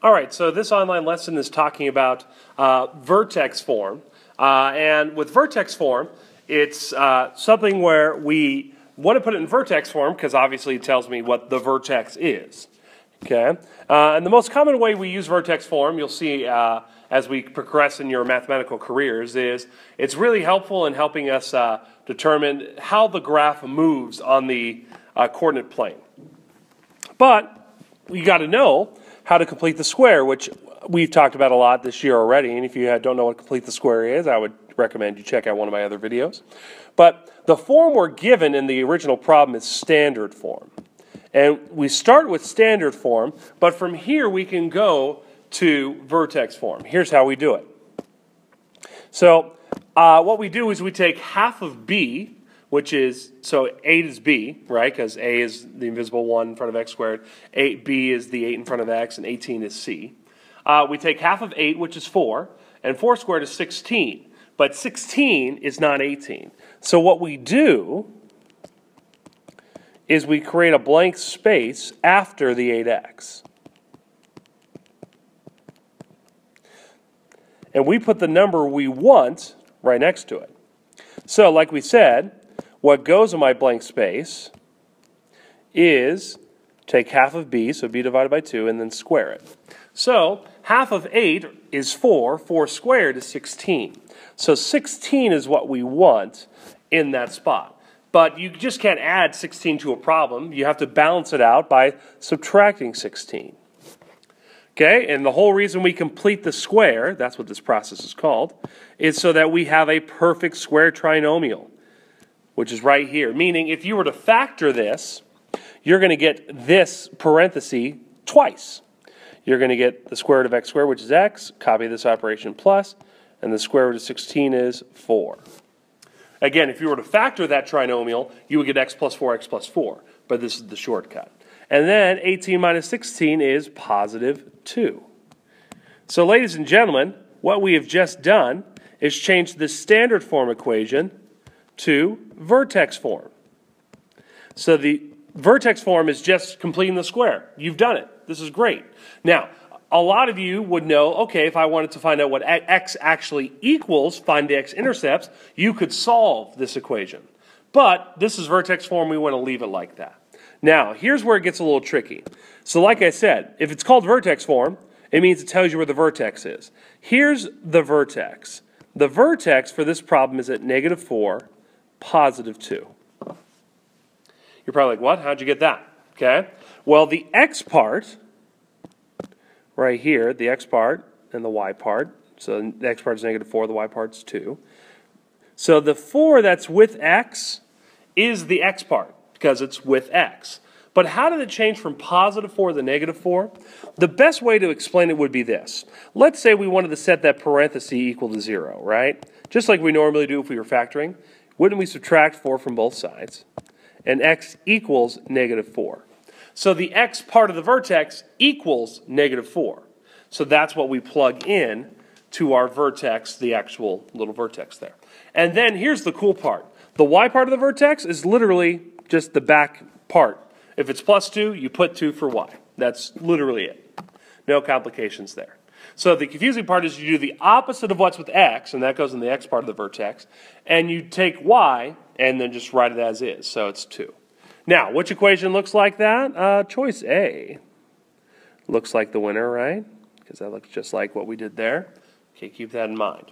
All right, so this online lesson is talking about vertex form. And with vertex form, it's something where we want to put it in vertex form because obviously it tells me what the vertex is. Okay, and the most common way we use vertex form, you'll see as we progress in your mathematical careers, is it's really helpful in helping us determine how the graph moves on the coordinate plane. But you got to know how to complete the square, which we've talked about a lot this year already. And if you don't know what complete the square is, I would recommend you check out one of my other videos. But the form we're given in the original problem is standard form. And we start with standard form, but from here we can go to vertex form. Here's how we do it. So what we do is we take half of b, which is, so 8 is b, right, because a is the invisible 1 in front of x squared, b is the 8 in front of x, and 18 is c. We take half of 8, which is 4, and 4 squared is 16. But 16 is not 18. So what we do is we create a blank space after the 8x. And we put the number we want right next to it. So like we said, what goes in my blank space is take half of b, so b divided by 2, and then square it. So half of 8 is 4. 4 squared is 16. So 16 is what we want in that spot. But you just can't add 16 to a problem. You have to balance it out by subtracting 16. Okay, and the whole reason we complete the square, that's what this process is called, is so that we have a perfect square trinomial, which is right here. Meaning, if you were to factor this, you're going to get this parenthesis twice. You're going to get the square root of x squared, which is x, copy this operation plus, and the square root of 16 is 4. Again, if you were to factor that trinomial, you would get x plus 4x plus 4, but this is the shortcut. And then 18 minus 16 is positive 2. So ladies and gentlemen, what we have just done is change the standard form equation to vertex form. So the vertex form is just completing the square. You've done it. This is great. Now, a lot of you would know, okay, if I wanted to find out what x actually equals, find the x-intercepts, you could solve this equation. But this is vertex form. We want to leave it like that. Now, here's where it gets a little tricky. So like I said, if it's called vertex form, it means it tells you where the vertex is. Here's the vertex. The vertex for this problem is at negative 4, positive 2. You're probably like, what? How'd you get that? Okay. Well, the x part, right here, the x part and the y part. So the x part is negative 4, the y part's 2. So the 4 that's with x is the x part, because it's with x. But how did it change from positive 4 to negative 4? The best way to explain it would be this. Let's say we wanted to set that parenthesis equal to 0, right? Just like we normally do if we were factoring. Wouldn't we subtract 4 from both sides? And x equals negative 4. So the x part of the vertex equals negative 4. So that's what we plug in to our vertex, the actual little vertex there. And then here's the cool part. The y part of the vertex is literally just the back part. If it's plus 2, you put 2 for y. That's literally it. No complications there. So the confusing part is you do the opposite of what's with x, and that goes in the x part of the vertex, and you take y and then just write it as is. So it's 2. Now, which equation looks like that? Choice A looks like the winner, right? Because that looks just like what we did there. Okay, keep that in mind.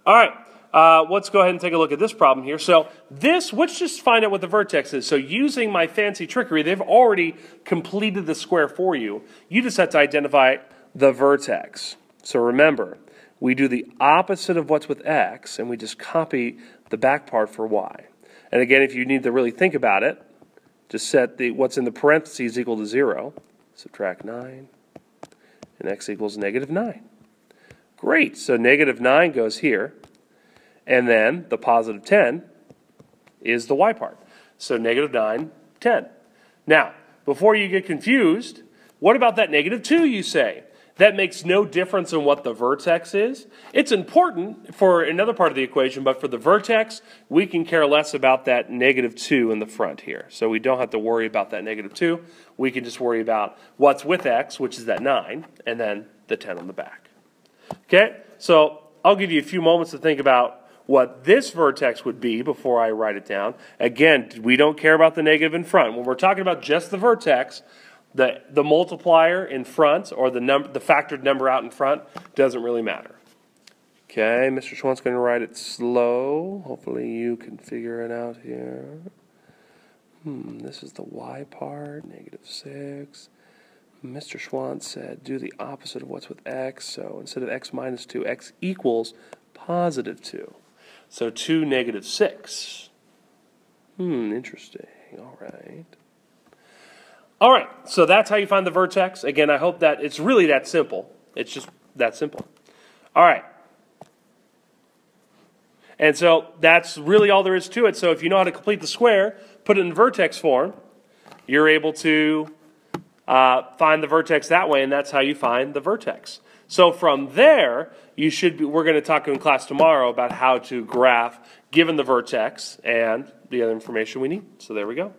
All right, let's go ahead and take a look at this problem here. So let's just find out what the vertex is. So using my fancy trickery, they've already completed the square for you. You just have to identify the vertex. So remember, we do the opposite of what's with x, and we just copy the back part for y. And again, if you need to really think about it, just set what's in the parentheses equal to 0, subtract 9, and x equals negative 9. Great, so negative 9 goes here, and then the positive 10 is the y part. So negative 9, 10. Now, before you get confused, what about that negative 2, you say? that makes no difference in what the vertex is. It's important for another part of the equation, but for the vertex, we can care less about that -2 in the front here. So we don't have to worry about that -2. We can just worry about what's with x, which is that 9, and then the 10 on the back. Okay, so I'll give you a few moments to think about what this vertex would be before I write it down. Again, we don't care about the negative in front. When we're talking about just the vertex, the multiplier in front or the factored number out in front doesn't really matter. Okay, Mr. Schwant's going to write it slow. Hopefully you can figure it out here. This is the y part, -6. Mr. Schwant said do the opposite of what's with x. So instead of x minus 2, x equals +2. So 2 -6. Interesting. All right. All right, so that's how you find the vertex. Again, I hope that it's really that simple. It's just that simple. All right. And so that's really all there is to it. So if you know how to complete the square, put it in vertex form, you're able to find the vertex that way, and that's how you find the vertex. So from there, we're going to talk in class tomorrow about how to graph given the vertex and the other information we need. So there we go.